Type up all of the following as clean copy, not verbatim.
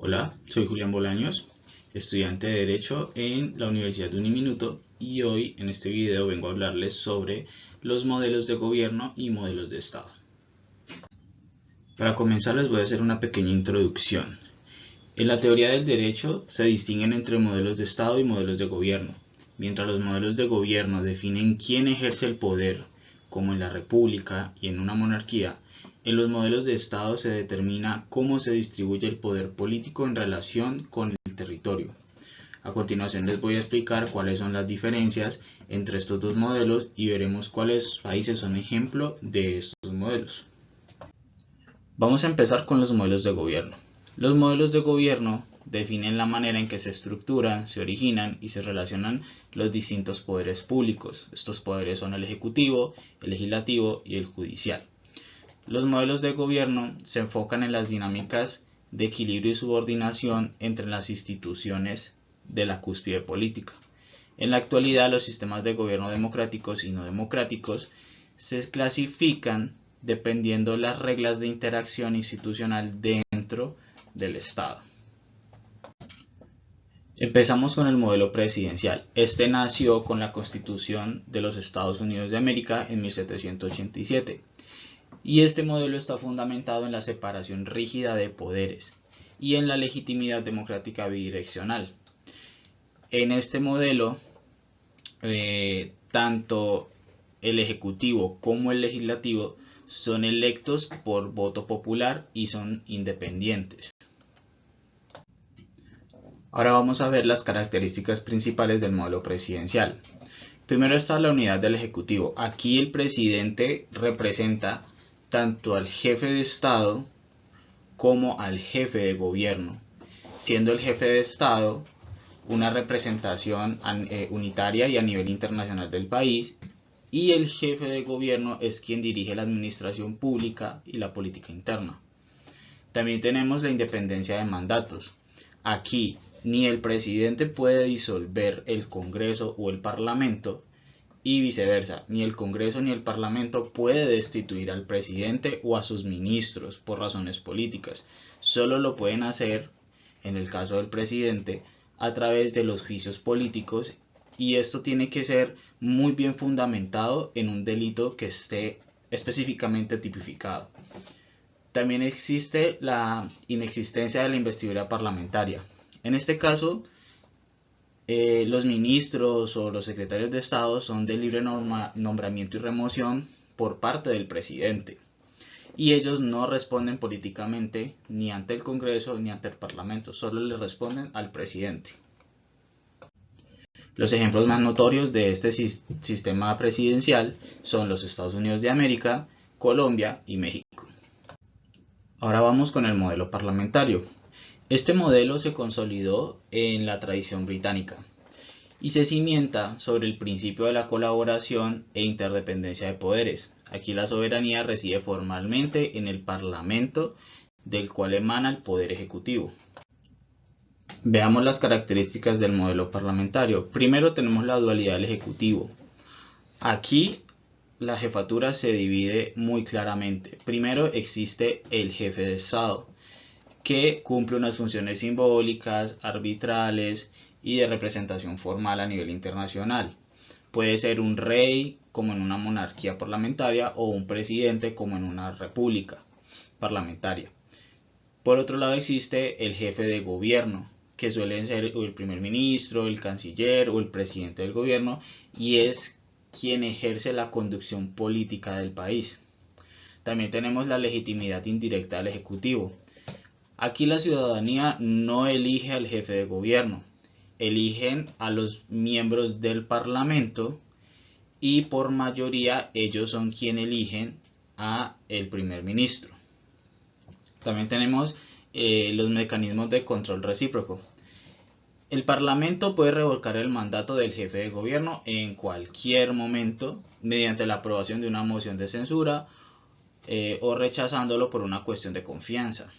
Hola, soy Julián Bolaños, estudiante de Derecho en la Universidad de Uniminuto y hoy en este video vengo a hablarles sobre los modelos de gobierno y modelos de Estado. Para comenzar les voy a hacer una pequeña introducción. En la teoría del derecho se distinguen entre modelos de Estado y modelos de gobierno. Mientras los modelos de gobierno definen quién ejerce el poder, como en la república y en una monarquía, en los modelos de Estado se determina cómo se distribuye el poder político en relación con el territorio. A continuación les voy a explicar cuáles son las diferencias entre estos dos modelos y veremos cuáles países son ejemplo de estos modelos. Vamos a empezar con los modelos de gobierno. Los modelos de gobierno definen la manera en que se estructuran, se originan y se relacionan los distintos poderes públicos. Estos poderes son el ejecutivo, el legislativo y el judicial. Los modelos de gobierno se enfocan en las dinámicas de equilibrio y subordinación entre las instituciones de la cúspide política. En la actualidad, los sistemas de gobierno democráticos y no democráticos se clasifican dependiendo de las reglas de interacción institucional dentro del Estado. Empezamos con el modelo presidencial. Este nació con la Constitución de los Estados Unidos de América en 1787. Y este modelo está fundamentado en la separación rígida de poderes y en la legitimidad democrática bidireccional. En este modelo, tanto el ejecutivo como el legislativo son electos por voto popular y son independientes. Ahora vamos a ver las características principales del modelo presidencial. Primero está la unidad del ejecutivo. Aquí el presidente representa tanto al jefe de Estado como al jefe de gobierno, siendo el jefe de Estado una representación unitaria y a nivel internacional del país, y el jefe de gobierno es quien dirige la administración pública y la política interna. También tenemos la independencia de mandatos. Aquí ni el presidente puede disolver el Congreso o el Parlamento, y viceversa, ni el Congreso ni el Parlamento puede destituir al presidente o a sus ministros por razones políticas. Solo lo pueden hacer, en el caso del presidente, a través de los juicios políticos, y esto tiene que ser muy bien fundamentado en un delito que esté específicamente tipificado. También existe la inexistencia de la investidura parlamentaria. En este caso, los ministros o los secretarios de Estado son de libre nombramiento y remoción por parte del presidente, y ellos no responden políticamente ni ante el Congreso ni ante el Parlamento, solo le responden al presidente. Los ejemplos más notorios de este sistema presidencial son los Estados Unidos de América, Colombia y México. Ahora vamos con el modelo parlamentario. Este modelo se consolidó en la tradición británica y se cimienta sobre el principio de la colaboración e interdependencia de poderes. Aquí la soberanía reside formalmente en el Parlamento, del cual emana el Poder Ejecutivo. Veamos las características del modelo parlamentario. Primero tenemos la dualidad del Ejecutivo. Aquí la jefatura se divide muy claramente. Primero existe el jefe de Estado, que cumple unas funciones simbólicas, arbitrales y de representación formal a nivel internacional. Puede ser un rey, como en una monarquía parlamentaria, o un presidente, como en una república parlamentaria. Por otro lado existe el jefe de gobierno, que suele ser el primer ministro, el canciller o el presidente del gobierno, y es quien ejerce la conducción política del país. También tenemos la legitimidad indirecta del ejecutivo. Aquí la ciudadanía no elige al jefe de gobierno, eligen a los miembros del Parlamento, y por mayoría ellos son quienes eligen a el primer ministro. También tenemos los mecanismos de control recíproco. El Parlamento puede revocar el mandato del jefe de gobierno en cualquier momento mediante la aprobación de una moción de censura o rechazándolo por una cuestión de confianza.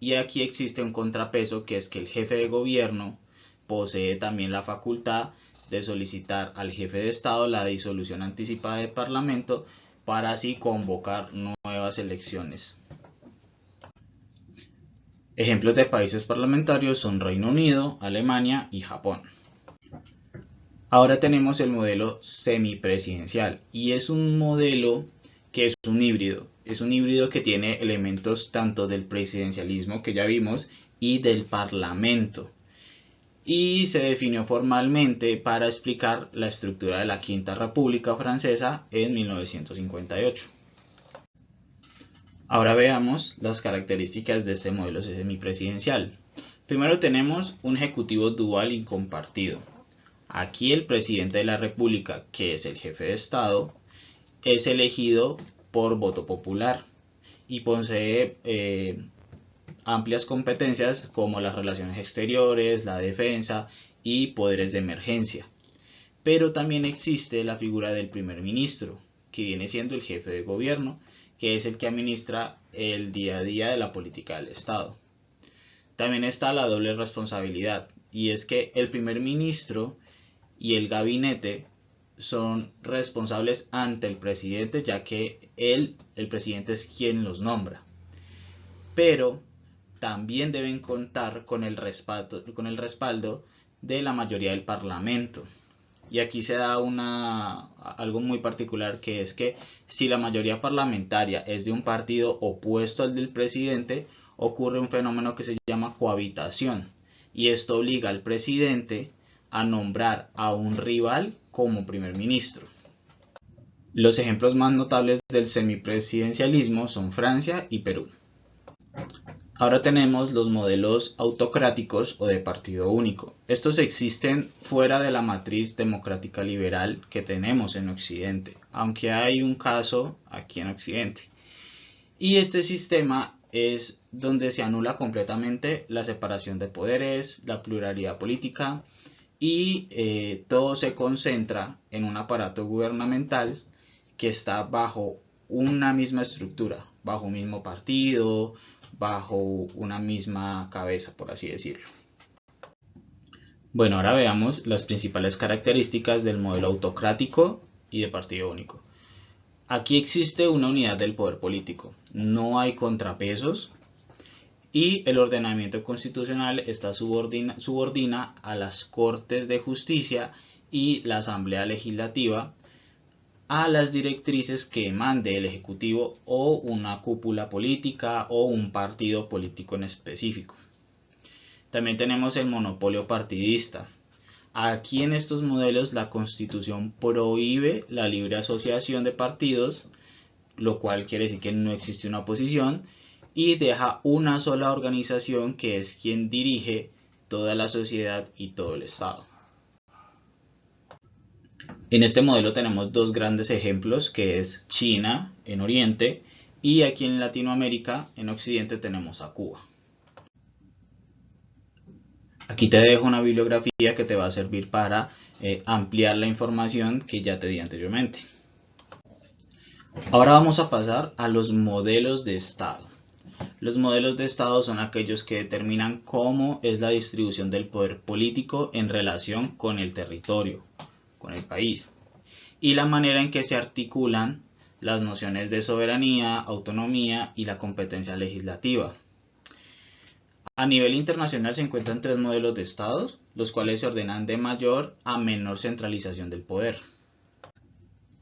Y aquí existe un contrapeso, que es que el jefe de gobierno posee también la facultad de solicitar al jefe de Estado la disolución anticipada del Parlamento para así convocar nuevas elecciones. Ejemplos de países parlamentarios son Reino Unido, Alemania y Japón. Ahora tenemos el modelo semipresidencial y es un modelo que es un híbrido que tiene elementos tanto del presidencialismo que ya vimos y del parlamento, y se definió formalmente para explicar la estructura de la Quinta República Francesa en 1958. Ahora veamos las características de este modelo semipresidencial. Primero tenemos un ejecutivo dual y compartido. Aquí el presidente de la República, que es el jefe de Estado, es elegido por voto popular y posee amplias competencias como las relaciones exteriores, la defensa y poderes de emergencia. Pero también existe la figura del primer ministro, que viene siendo el jefe de gobierno, que es el que administra el día a día de la política del Estado. También está la doble responsabilidad, y es que el primer ministro y el gabinete son responsables ante el presidente, ya que el presidente es quien los nombra. Pero también deben contar con el respaldo de la mayoría del Parlamento. Y aquí se da algo muy particular, que es que si la mayoría parlamentaria es de un partido opuesto al del presidente, ocurre un fenómeno que se llama cohabitación. Y esto obliga al presidente a nombrar a un rival como primer ministro. Los ejemplos más notables del semipresidencialismo son Francia y Perú. Ahora tenemos los modelos autocráticos o de partido único. Estos existen fuera de la matriz democrática liberal que tenemos en Occidente, aunque hay un caso aquí en Occidente. Y este sistema es donde se anula completamente la separación de poderes, la pluralidad política y todo se concentra en un aparato gubernamental que está bajo una misma estructura, bajo un mismo partido, bajo una misma cabeza, por así decirlo. Bueno, ahora veamos las principales características del modelo autocrático y de partido único. Aquí existe una unidad del poder político, no hay contrapesos y el ordenamiento constitucional está subordina a las Cortes de Justicia y la Asamblea Legislativa a las directrices que mande el Ejecutivo o una cúpula política o un partido político en específico. También tenemos el monopolio partidista. Aquí en estos modelos la Constitución prohíbe la libre asociación de partidos, lo cual quiere decir que no existe una oposición, y deja una sola organización que es quien dirige toda la sociedad y todo el Estado. En este modelo tenemos dos grandes ejemplos, que es China en Oriente y aquí en Latinoamérica, en Occidente, tenemos a Cuba. Aquí te dejo una bibliografía que te va a servir para ampliar la información que ya te di anteriormente. Ahora vamos a pasar a los modelos de Estado. Los modelos de Estado son aquellos que determinan cómo es la distribución del poder político en relación con el territorio, con el país, y la manera en que se articulan las nociones de soberanía, autonomía y la competencia legislativa. A nivel internacional se encuentran tres modelos de estados, los cuales se ordenan de mayor a menor centralización del poder.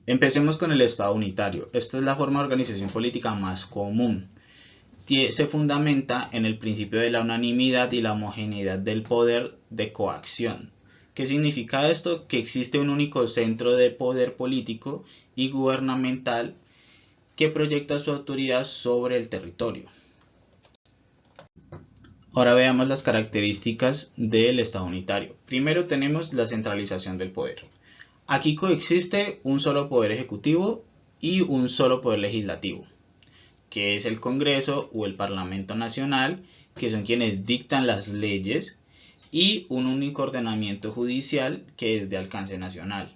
Empecemos con el Estado unitario. Esta es la forma de organización política más común. Se fundamenta en el principio de la unanimidad y la homogeneidad del poder de coacción. ¿Qué significa esto? Que existe un único centro de poder político y gubernamental que proyecta su autoridad sobre el territorio. Ahora veamos las características del Estado unitario. Primero tenemos la centralización del poder. Aquí coexiste un solo poder ejecutivo y un solo poder legislativo, que es el Congreso o el Parlamento Nacional, que son quienes dictan las leyes, y un único ordenamiento judicial que es de alcance nacional.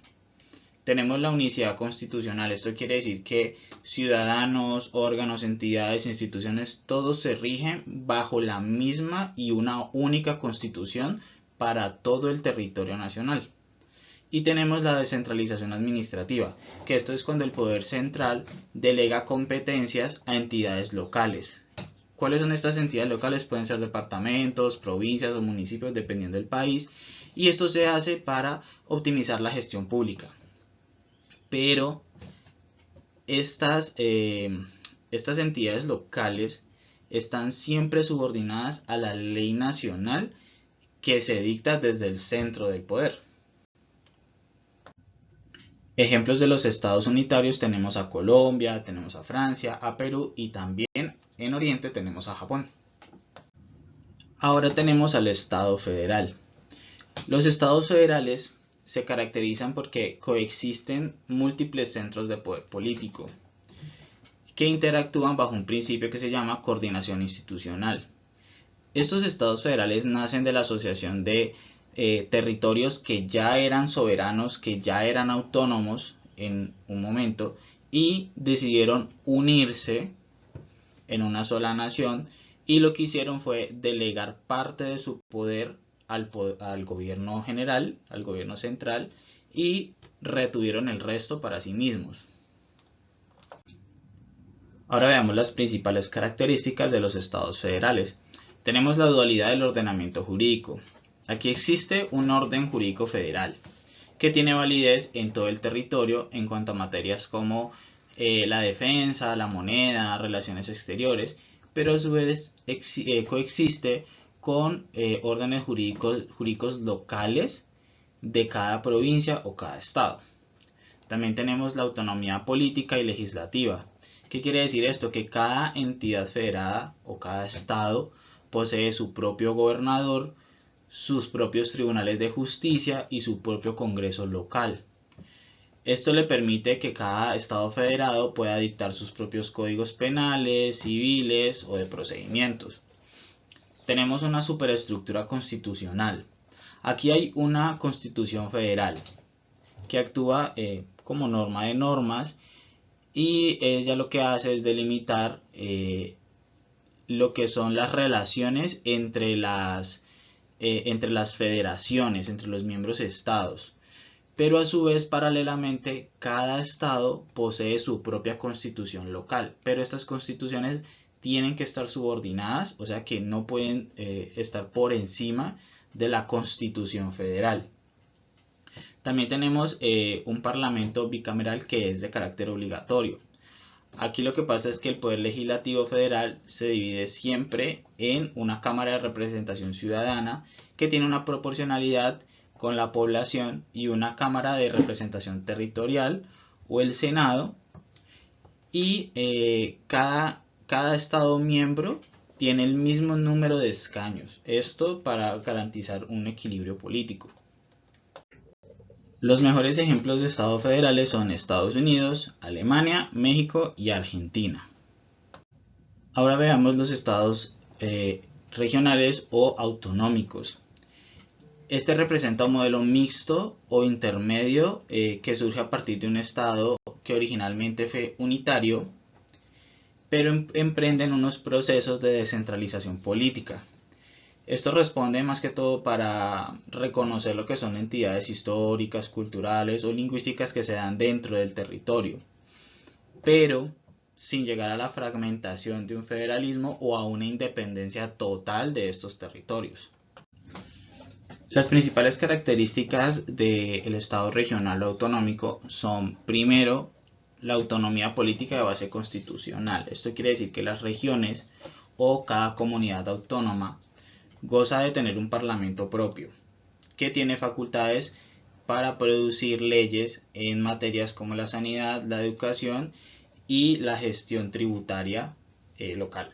Tenemos la unicidad constitucional. Esto quiere decir que ciudadanos, órganos, entidades, instituciones, todos se rigen bajo la misma y una única constitución para todo el territorio nacional. Y tenemos la descentralización administrativa, que esto es cuando el poder central delega competencias a entidades locales. ¿Cuáles son estas entidades locales? Pueden ser departamentos, provincias o municipios, dependiendo del país, y esto se hace para optimizar la gestión pública. Pero estas entidades locales están siempre subordinadas a la ley nacional que se dicta desde el centro del poder. Ejemplos de los estados unitarios tenemos a Colombia, tenemos a Francia, a Perú y también en Oriente tenemos a Japón. Ahora tenemos al Estado federal. Los estados federales se caracterizan porque coexisten múltiples centros de poder político que interactúan bajo un principio que se llama coordinación institucional. Estos estados federales nacen de la asociación de territorios que ya eran soberanos, que ya eran autónomos en un momento y decidieron unirse en una sola nación, y lo que hicieron fue delegar parte de su poder al gobierno general, al gobierno central, y retuvieron el resto para sí mismos. Ahora veamos las principales características de los estados federales. Tenemos la dualidad del ordenamiento jurídico. Aquí existe un orden jurídico federal que tiene validez en todo el territorio en cuanto a materias como la defensa, la moneda, relaciones exteriores, pero a su vez coexiste con órdenes jurídicos locales de cada provincia o cada estado. También tenemos la autonomía política y legislativa. ¿Qué quiere decir esto? Que cada entidad federada o cada estado posee su propio gobernador, sus propios tribunales de justicia y su propio congreso local. Esto le permite que cada estado federado pueda dictar sus propios códigos penales, civiles o de procedimientos. Tenemos una superestructura constitucional. Aquí hay una constitución federal que actúa como norma de normas, y ella lo que hace es delimitar lo que son las relaciones entre las federaciones, entre los miembros estados. Pero a su vez, paralelamente, cada estado posee su propia constitución local, pero estas constituciones tienen que estar subordinadas, o sea que no pueden estar por encima de la Constitución federal. También tenemos un parlamento bicameral que es de carácter obligatorio. Aquí lo que pasa es que el poder legislativo federal se divide siempre en una Cámara de Representación Ciudadana que tiene una proporcionalidad con la población, y una Cámara de Representación Territorial o el Senado, y cada estado miembro tiene el mismo número de escaños, esto para garantizar un equilibrio político. Los mejores ejemplos de estados federales son Estados Unidos, Alemania, México y Argentina. Ahora veamos los estados regionales o autonómicos. Este representa un modelo mixto o intermedio que surge a partir de un estado que originalmente fue unitario, pero emprenden unos procesos de descentralización política. Esto responde más que todo para reconocer lo que son entidades históricas, culturales o lingüísticas que se dan dentro del territorio, pero sin llegar a la fragmentación de un federalismo o a una independencia total de estos territorios. Las principales características del Estado regional o autonómico son, primero, la autonomía política de base constitucional. Esto quiere decir que las regiones o cada comunidad autónoma goza de tener un parlamento propio, que tiene facultades para producir leyes en materias como la sanidad, la educación y la gestión tributaria local.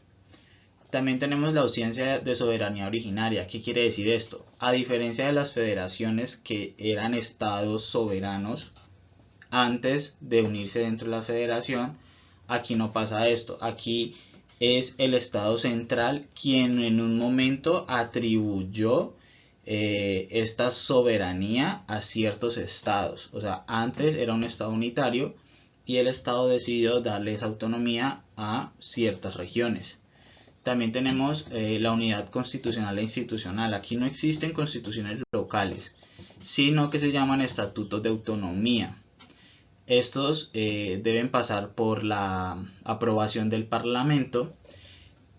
También tenemos la ausencia de soberanía originaria. ¿Qué quiere decir esto? A diferencia de las federaciones que eran estados soberanos antes de unirse dentro de la federación, aquí no pasa esto. Aquí es el Estado central quien en un momento atribuyó esta soberanía a ciertos estados. O sea, antes era un estado unitario y el Estado decidió darles autonomía a ciertas regiones. También tenemos la unidad constitucional e institucional. Aquí no existen constituciones locales, sino que se llaman estatutos de autonomía. Estos deben pasar por la aprobación del Parlamento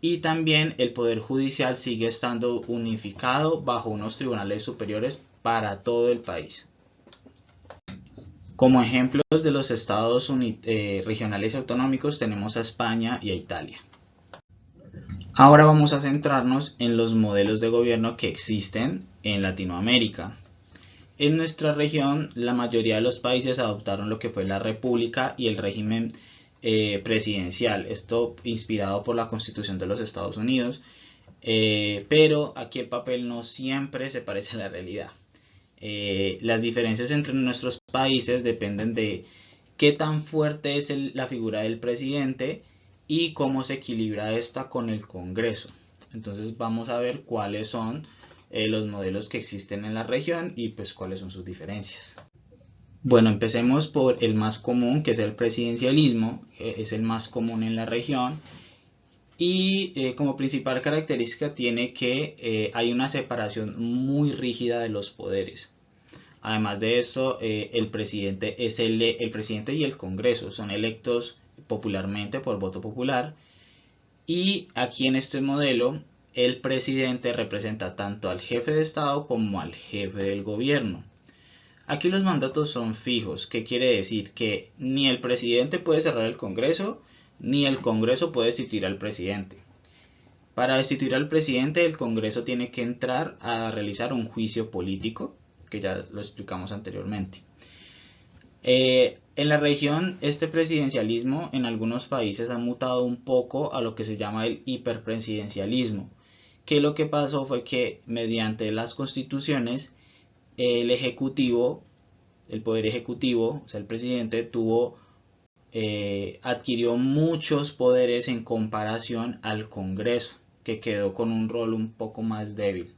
y también el poder judicial sigue estando unificado bajo unos tribunales superiores para todo el país. Como ejemplos de los estados regionales y autonómicos tenemos a España y a Italia. Ahora vamos a centrarnos en los modelos de gobierno que existen en Latinoamérica. En nuestra región, la mayoría de los países adoptaron lo que fue la república y el régimen presidencial, esto inspirado por la Constitución de los Estados Unidos, pero aquí el papel no siempre se parece a la realidad. Las diferencias entre nuestros países dependen de qué tan fuerte es la figura del presidente y cómo se equilibra esta con el Congreso. Entonces vamos a ver cuáles son los modelos que existen en la región y pues cuáles son sus diferencias. Bueno, empecemos por el más común, que es el presidencialismo, es el más común en la región y como principal característica tiene que hay una separación muy rígida de los poderes. Además de esto, el presidente y el Congreso son electos popularmente por voto popular y aquí en este modelo el presidente representa tanto al jefe de Estado como al jefe del gobierno. Aquí los mandatos son fijos, ¿qué quiere decir? Que ni el presidente puede cerrar el Congreso, ni el Congreso puede destituir al presidente. Para destituir al presidente, el Congreso tiene que entrar a realizar un juicio político, que ya lo explicamos anteriormente. En la región, este presidencialismo en algunos países ha mutado un poco a lo que se llama el hiperpresidencialismo, que lo que pasó fue que mediante las constituciones el ejecutivo, el poder ejecutivo, o sea, el presidente adquirió muchos poderes en comparación al Congreso, que quedó con un rol un poco más débil.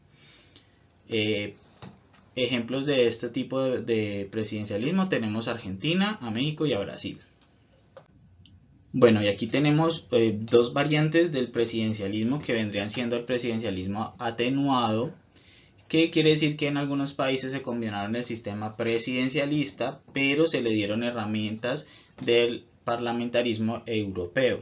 Ejemplos de este tipo de presidencialismo tenemos a Argentina, a México y a Brasil. Bueno, y aquí tenemos dos variantes del presidencialismo que vendrían siendo el presidencialismo atenuado, que quiere decir que en algunos países se combinaron el sistema presidencialista, pero se le dieron herramientas del parlamentarismo europeo.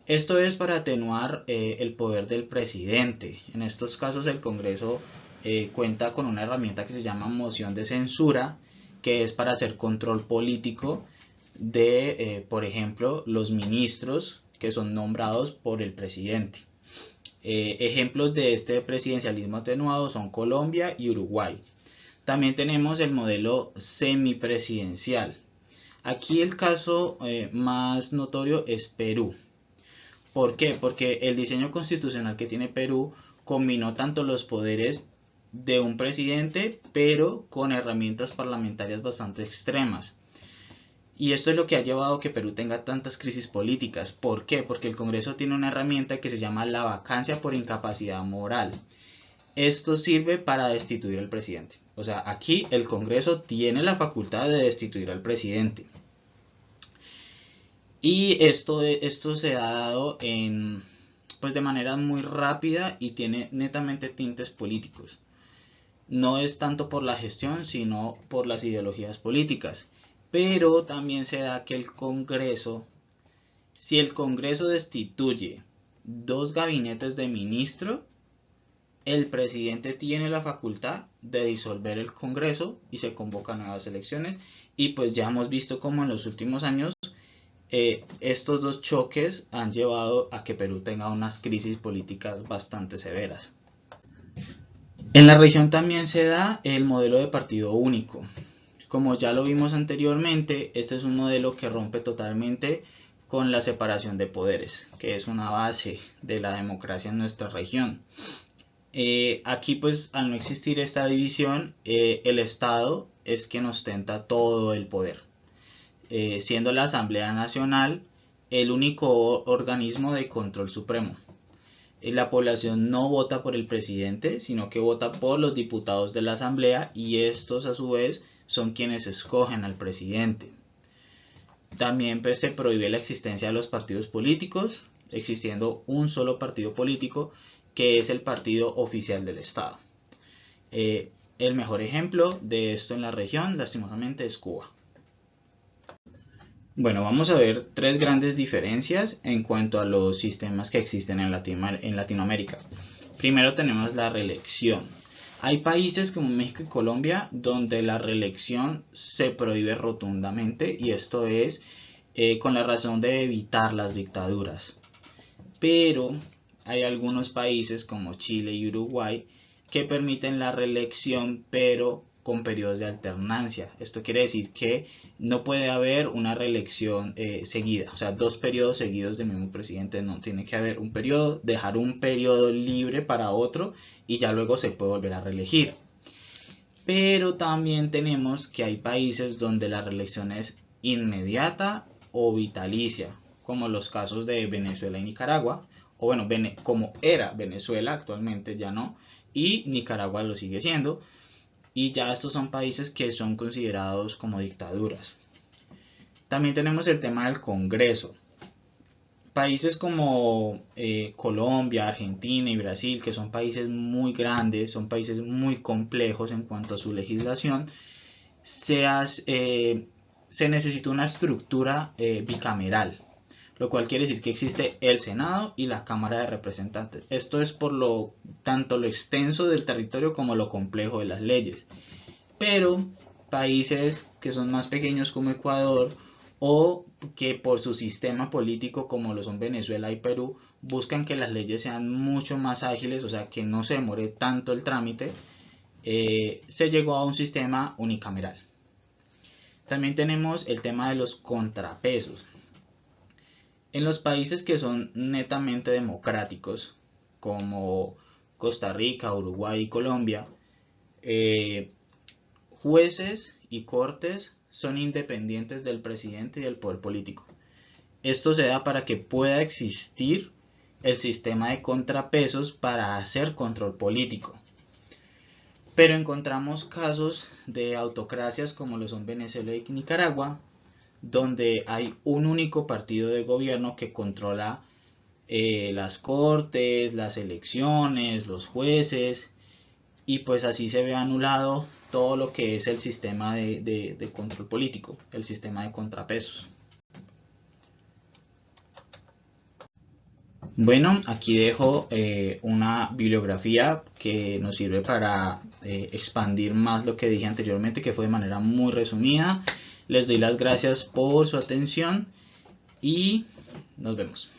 Esto es para atenuar el poder del presidente. En estos casos el Congreso cuenta con una herramienta que se llama moción de censura, que es para hacer control político de, por ejemplo, los ministros que son nombrados por el presidente. Ejemplos de este presidencialismo atenuado son Colombia y Uruguay. También tenemos el modelo semipresidencial. Aquí el caso más notorio es Perú. ¿Por qué? Porque el diseño constitucional que tiene Perú combinó tanto los poderes de un presidente, pero con herramientas parlamentarias bastante extremas. Y esto es lo que ha llevado a que Perú tenga tantas crisis políticas. ¿Por qué? Porque el Congreso tiene una herramienta que se llama la vacancia por incapacidad moral. Esto sirve para destituir al presidente. O sea, aquí el Congreso tiene la facultad de destituir al presidente. Y esto se ha dado pues de manera muy rápida y tiene netamente tintes políticos. No es tanto por la gestión, sino por las ideologías políticas. Pero también se da que el Congreso, si el Congreso destituye 2 gabinetes de ministro, el presidente tiene la facultad de disolver el Congreso y se convocan nuevas elecciones. Y pues ya hemos visto cómo en los últimos años estos dos choques han llevado a que Perú tenga unas crisis políticas bastante severas. En la región también se da el modelo de partido único. Como ya lo vimos anteriormente, este es un modelo que rompe totalmente con la separación de poderes, que es una base de la democracia en nuestra región. Aquí pues al no existir esta división, el Estado es quien ostenta todo el poder. Siendo la Asamblea Nacional el único organismo de control supremo. La población no vota por el presidente, sino que vota por los diputados de la Asamblea y estos a su vez son quienes escogen al presidente. También pues, se prohíbe la existencia de los partidos políticos, existiendo un solo partido político que es el partido oficial del Estado. El mejor ejemplo de esto en la región, lastimosamente, es Cuba. Bueno, vamos a ver tres grandes diferencias en cuanto a los sistemas que existen en Latinoamérica. Primero tenemos la reelección. Hay países como México y Colombia donde la reelección se prohíbe rotundamente, y esto es con la razón de evitar las dictaduras. Pero hay algunos países como Chile y Uruguay que permiten la reelección, pero con periodos de alternancia. Esto quiere decir que no puede haber una reelección seguida, o sea, dos periodos seguidos del mismo presidente. No, tiene que haber un periodo, dejar un periodo libre para otro y ya luego se puede volver a reelegir. Pero también tenemos que hay países donde la reelección es inmediata o vitalicia, como los casos de Venezuela y Nicaragua, o bueno, como era Venezuela, actualmente ya no, y Nicaragua lo sigue siendo, y ya estos son países que son considerados como dictaduras. También tenemos el tema del Congreso. Países como Colombia, Argentina y Brasil, que son países muy grandes, son países muy complejos en cuanto a su legislación, se necesita una estructura bicameral, lo cual quiere decir que existe el Senado y la Cámara de Representantes. Esto es por tanto lo extenso del territorio como lo complejo de las leyes. Pero países que son más pequeños como Ecuador, o que por su sistema político como lo son Venezuela y Perú, buscan que las leyes sean mucho más ágiles, o sea, que no se demore tanto el trámite, se llegó a un sistema unicameral. También tenemos el tema de los contrapesos. En los países que son netamente democráticos, como Costa Rica, Uruguay y Colombia, eh, jueces y cortes son independientes del presidente y del poder político. Esto se da para que pueda existir el sistema de contrapesos para hacer control político. Pero encontramos casos de autocracias como lo son Venezuela y Nicaragua, donde hay un único partido de gobierno que controla las cortes, las elecciones, los jueces, y pues así se ve anulado todo lo que es el sistema de control político, el sistema de contrapesos. Bueno, aquí dejo una bibliografía que nos sirve para expandir más lo que dije anteriormente, que fue de manera muy resumida. Les doy las gracias por su atención y nos vemos.